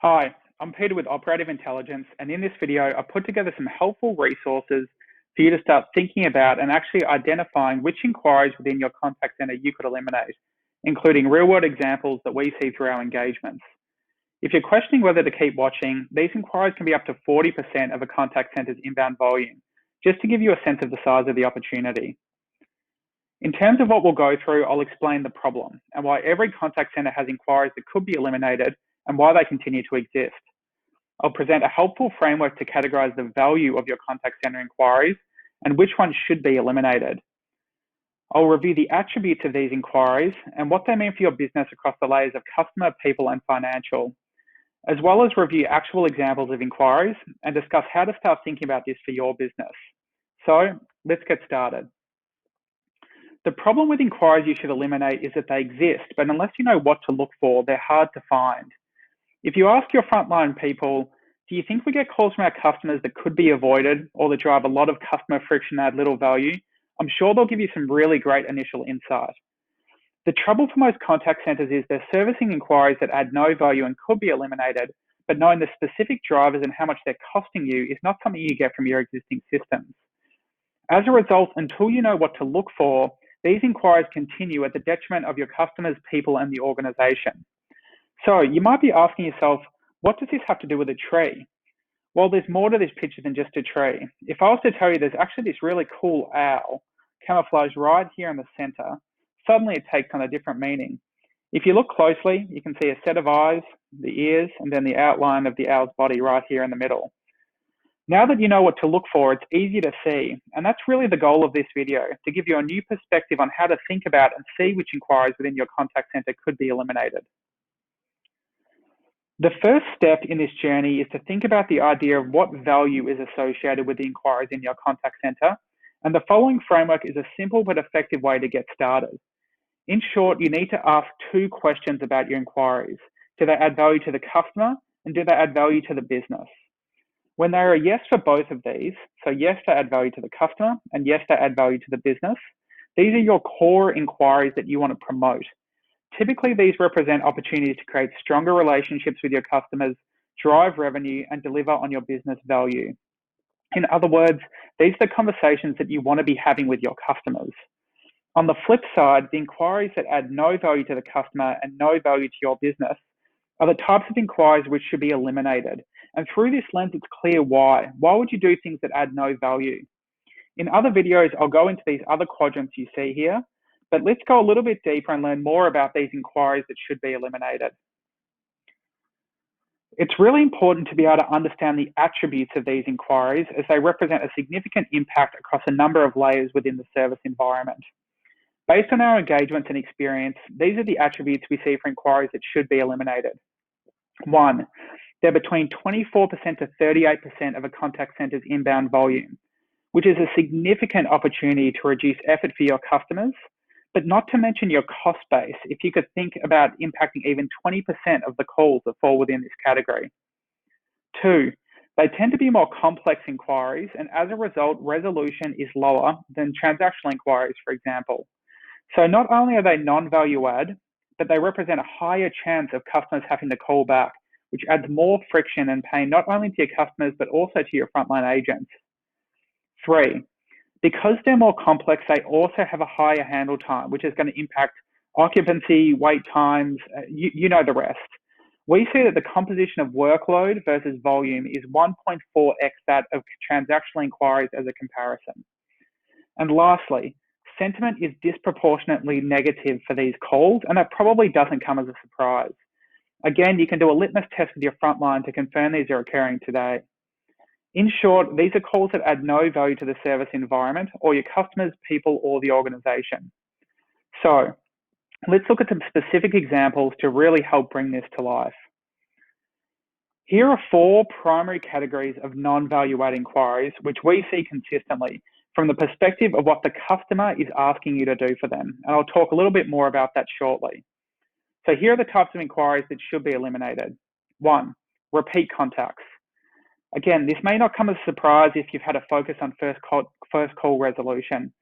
Hi, I'm Peter with Operative Intelligence, and in this video, I put together some helpful resources for you to start thinking about and actually identifying which inquiries within your contact center you could eliminate, including real-world examples that we see through our engagements. If you're questioning whether to keep watching, these inquiries can be up to 40% of a contact center's inbound volume, just to give you a sense of the size of the opportunity. In terms of what we'll go through, I'll explain the problem and why every contact center has inquiries that could be eliminated and why they continue to exist. I'll present a helpful framework to categorize the value of your contact center inquiries and which ones should be eliminated. I'll review the attributes of these inquiries and what they mean for your business across the layers of customer, people, and financial, as well as review actual examples of inquiries and discuss how to start thinking about this for your business. So let's get started. The problem with inquiries you should eliminate is that they exist, but unless you know what to look for, they're hard to find. If you ask your frontline people, do you think we get calls from our customers that could be avoided or that drive a lot of customer friction and add little value? I'm sure they'll give you some really great initial insight. The trouble for most contact centers is they're servicing inquiries that add no value and could be eliminated, but knowing the specific drivers and how much they're costing you is not something you get from your existing systems. As a result, until you know what to look for, these inquiries continue at the detriment of your customers, people, and the organization. So you might be asking yourself, what does this have to do with a tree? Well, there's more to this picture than just a tree. If I was to tell you there's actually this really cool owl camouflaged right here in the center, suddenly it takes on a different meaning. If you look closely, you can see a set of eyes, the ears, and then the outline of the owl's body right here in the middle. Now that you know what to look for, it's easy to see, and that's really the goal of this video, to give you a new perspective on how to think about and see which inquiries within your contact center could be eliminated. The first step in this journey is to think about the idea of what value is associated with the inquiries in your contact center, and the following framework is a simple but effective way to get started. In short, you need to ask two questions about your inquiries. Do they add value to the customer, and do they add value to the business? When they are a yes for both of these, so yes, they add value to the customer, and yes, they add value to the business, these are your core inquiries that you want to promote. Typically, these represent opportunities to create stronger relationships with your customers, drive revenue, and deliver on your business value. In other words, these are the conversations that you want to be having with your customers. On the flip side, the inquiries that add no value to the customer and no value to your business are the types of inquiries which should be eliminated. And through this lens, it's clear why. Why would you do things that add no value? In other videos, I'll go into these other quadrants you see here, but let's go a little bit deeper and learn more about these inquiries that should be eliminated. It's really important to be able to understand the attributes of these inquiries as they represent a significant impact across a number of layers within the service environment. Based on our engagements and experience, these are the attributes we see for inquiries that should be eliminated. 1, they're between 24% to 38% of a contact center's inbound volume, which is a significant opportunity to reduce effort for your customers, but not to mention your cost base if you could think about impacting even 20% of the calls that fall within this category. 2, they tend to be more complex inquiries, and as a result, resolution is lower than transactional inquiries, for example. So not only are they non-value add, but they represent a higher chance of customers having to call back, which adds more friction and pain not only to your customers, but also to your frontline agents. 3, because they're more complex, they also have a higher handle time, which is going to impact occupancy, wait times, you know the rest. We see that the composition of workload versus volume is 1.4x that of transactional inquiries as a comparison. And lastly, sentiment is disproportionately negative for these calls, and that probably doesn't come as a surprise. Again, you can do a litmus test with your frontline to confirm these are occurring today. In short, these are calls that add no value to the service environment or your customers, people, or the organization. So let's look at some specific examples to really help bring this to life. Here are 4 primary categories of non-value add inquiries, which we see consistently from the perspective of what the customer is asking you to do for them. And I'll talk a little bit more about that shortly. So here are the types of inquiries that should be eliminated. 1, repeat contacts. Again, this may not come as a surprise if you've had a focus on first call resolution,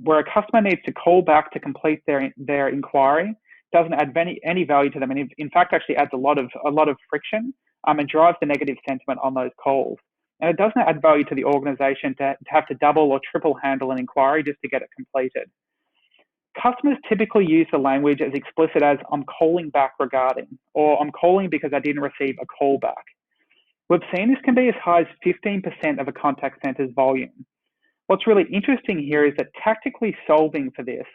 where a customer needs to call back to complete their inquiry. doesn't add any value to them, and in fact actually adds a lot of friction and drives the negative sentiment on those calls. And it doesn't add value to the organization to have to double or triple handle an inquiry just to get it completed. Customers typically use the language as explicit as "I'm calling back regarding," or "I'm calling because I didn't receive a call back." We've seen this can be as high as 15% of a contact center's volume. What's really interesting here is that tactically solving for this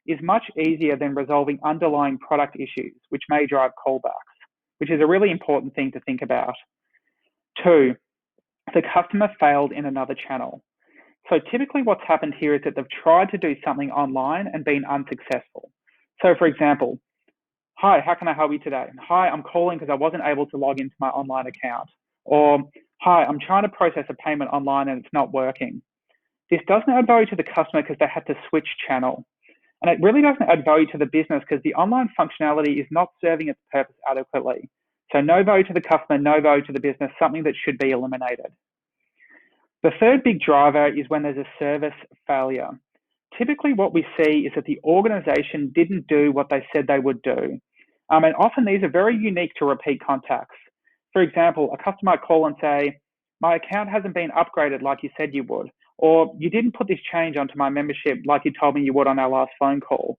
is much easier than resolving underlying product issues, which may drive callbacks, which is a really important thing to think about. 2, the customer failed in another channel. So typically what's happened here is that they've tried to do something online and been unsuccessful. So for example, "Hi, how can I help you today?" "Hi, I'm calling because I wasn't able to log into my online account." Or, "Hi, I'm trying to process a payment online and it's not working." This doesn't add value to the customer because they had to switch channel. And it really doesn't add value to the business because the online functionality is not serving its purpose adequately. So no value to the customer, no value to the business, something that should be eliminated. The third big driver is when there's a service failure. Typically what we see is that the organization didn't do what they said they would do. And often these are very unique to repeat contacts. For example, a customer might call and say, "My account hasn't been upgraded like you said you would," or "You didn't put this change onto my membership like you told me you would on our last phone call."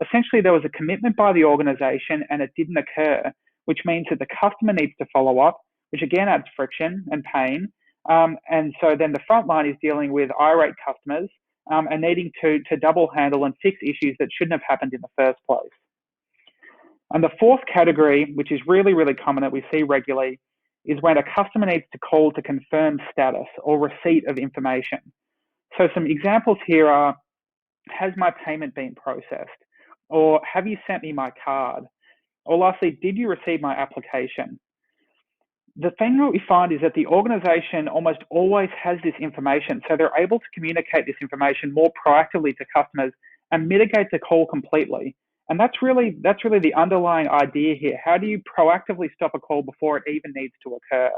Essentially, there was a commitment by the organization and it didn't occur, which means that the customer needs to follow up, which again adds friction and pain. And so then the front line is dealing with irate customers and needing to double handle and fix issues that shouldn't have happened in the first place. And the fourth category, which is really, really common that we see regularly, is when a customer needs to call to confirm status or receipt of information. So some examples here are, "Has my payment been processed?" Or, "Have you sent me my card?" Or lastly, "Did you receive my application?" The thing that we find is that the organization almost always has this information, so they're able to communicate this information more proactively to customers and mitigate the call completely. And that's really the underlying idea here. How do you proactively stop a call before it even needs to occur?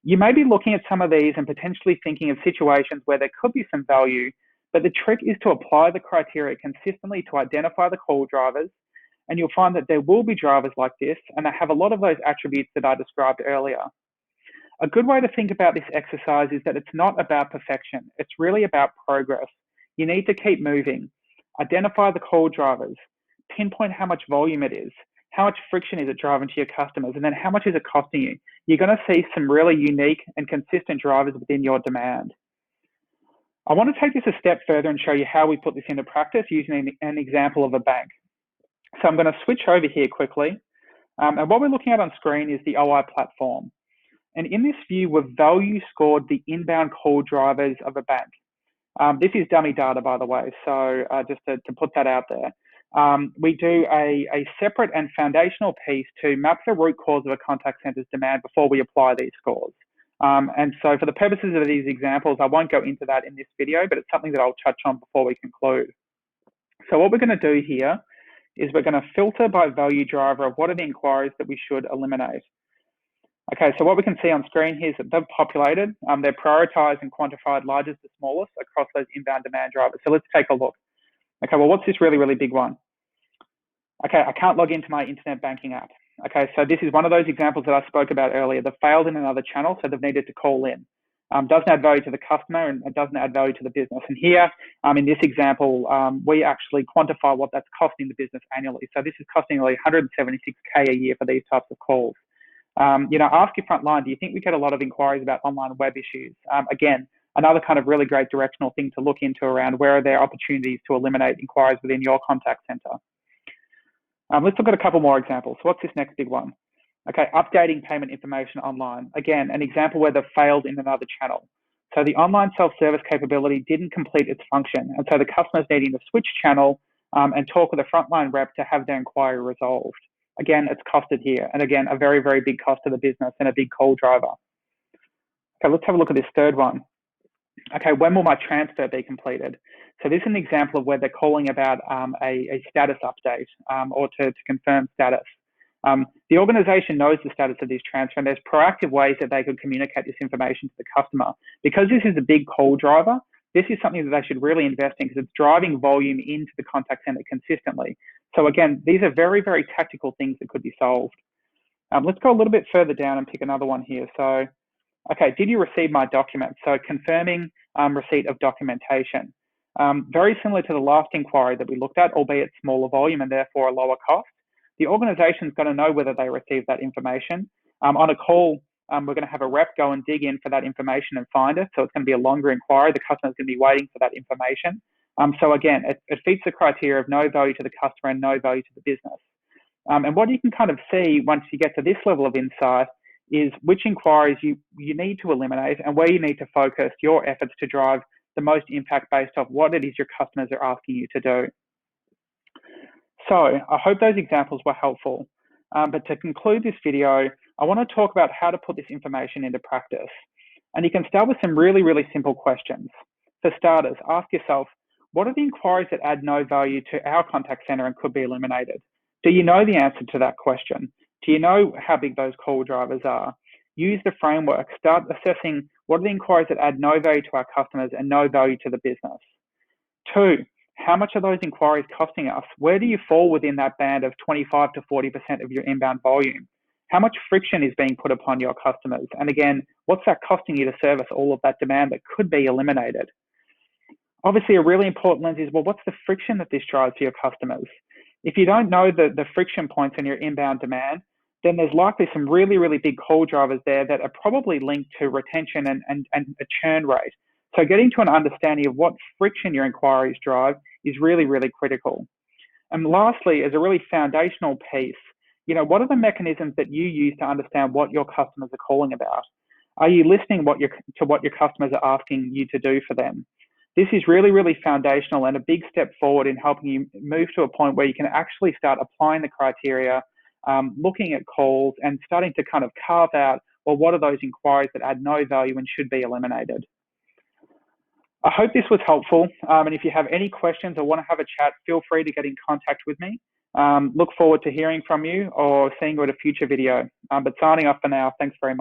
You may be looking at some of these and potentially thinking of situations where there could be some value, but the trick is to apply the criteria consistently to identify the call drivers, and you'll find that there will be drivers like this, and they have a lot of those attributes that I described earlier. A good way to think about this exercise is that it's not about perfection. It's really about progress. You need to keep moving. Identify the call drivers. Pinpoint how much volume it is. How much friction is it driving to your customers? And then how much is it costing you? You're going to see some really unique and consistent drivers within your demand. I want to take this a step further and show you how we put this into practice using an example of a bank. So I'm going to switch over here quickly. And what we're looking at on screen is the OI platform. And in this view, we've value scored the inbound call drivers of a bank. This is dummy data, by the way, so just to put that out there. We do a separate and foundational piece to map the root cause of a contact center's demand before we apply these scores. And so for the purposes of these examples, I won't go into that in this video, but it's something that I'll touch on before we conclude. So what we're going to do here is we're going to filter by value driver of what are the inquiries that we should eliminate. Okay, so what we can see on screen here is that they've populated, they're prioritized and quantified largest to smallest across those inbound demand drivers. So let's take a look. Okay, well, what's this really, really big one? Okay, I can't log into my internet banking app. Okay, so this is one of those examples that I spoke about earlier. They've failed in another channel, so they've needed to call in. Doesn't add value to the customer and it doesn't add value to the business. And here, in this example, we actually quantify what that's costing the business annually. So this is costing nearly 176K a year for these types of calls. Ask your front line, do you think we get a lot of inquiries about online web issues? Again, another kind of really great directional thing to look into around where are there opportunities to eliminate inquiries within your contact center. Let's look at a couple more examples. So what's this next big one? Okay, updating payment information online. Again, an example where they've failed in another channel. So the online self-service capability didn't complete its function. And so the customer's needing to switch channel and talk with a frontline rep to have their inquiry resolved. Again, it's costed here. And again, a very, very big cost to the business and a big call driver. Okay, let's have a look at this third one. Okay, when will my transfer be completed? So this is an example of where they're calling about a status update or to confirm status. The organization knows the status of this transfer and there's proactive ways that they could communicate this information to the customer. Because this is a big call driver, this is something that they should really invest in because it's driving volume into the contact center consistently. So again, these are very, very tactical things that could be solved. Let's go a little bit further down and pick another one here. So, okay, did you receive my document? So confirming receipt of documentation. Very similar to the last inquiry that we looked at, albeit smaller volume and therefore a lower cost. The organization's going to know whether they received that information. On a call, we're going to have a rep go and dig in for that information and find it. So it's going to be a longer inquiry. The customer's going to be waiting for that information. So again, it fits the criteria of no value to the customer and no value to the business. And what you can kind of see once you get to this level of insight is which inquiries you need to eliminate and where you need to focus your efforts to drive the most impact based off what it is your customers are asking you to do. So I hope those examples were helpful. But to conclude this video, I want to talk about how to put this information into practice. And you can start with some really, really simple questions. For starters, ask yourself, what are the inquiries that add no value to our contact center and could be eliminated? Do you know the answer to that question? Do you know how big those call drivers are? Use the framework. Start assessing what are the inquiries that add no value to our customers and no value to the business. 2, how much are those inquiries costing us? Where do you fall within that band of 25 to 40% of your inbound volume? How much friction is being put upon your customers? And again, what's that costing you to service all of that demand that could be eliminated? Obviously, a really important lens is, well, what's the friction that this drives for your customers? If you don't know the friction points in your inbound demand, then there's likely some really, really big call drivers there that are probably linked to retention and a churn rate. So getting to an understanding of what friction your inquiries drive is really, really critical. And lastly, as a really foundational piece, what are the mechanisms that you use to understand what your customers are calling about? Are you listening to what your customers are asking you to do for them? This is really, really foundational and a big step forward in helping you move to a point where you can actually start applying the criteria, looking at calls and starting to kind of carve out, well, what are those inquiries that add no value and should be eliminated? I hope this was helpful. And if you have any questions or want to have a chat, feel free to get in contact with me. Look forward to hearing from you or seeing you at a future video. But signing off for now, thanks very much.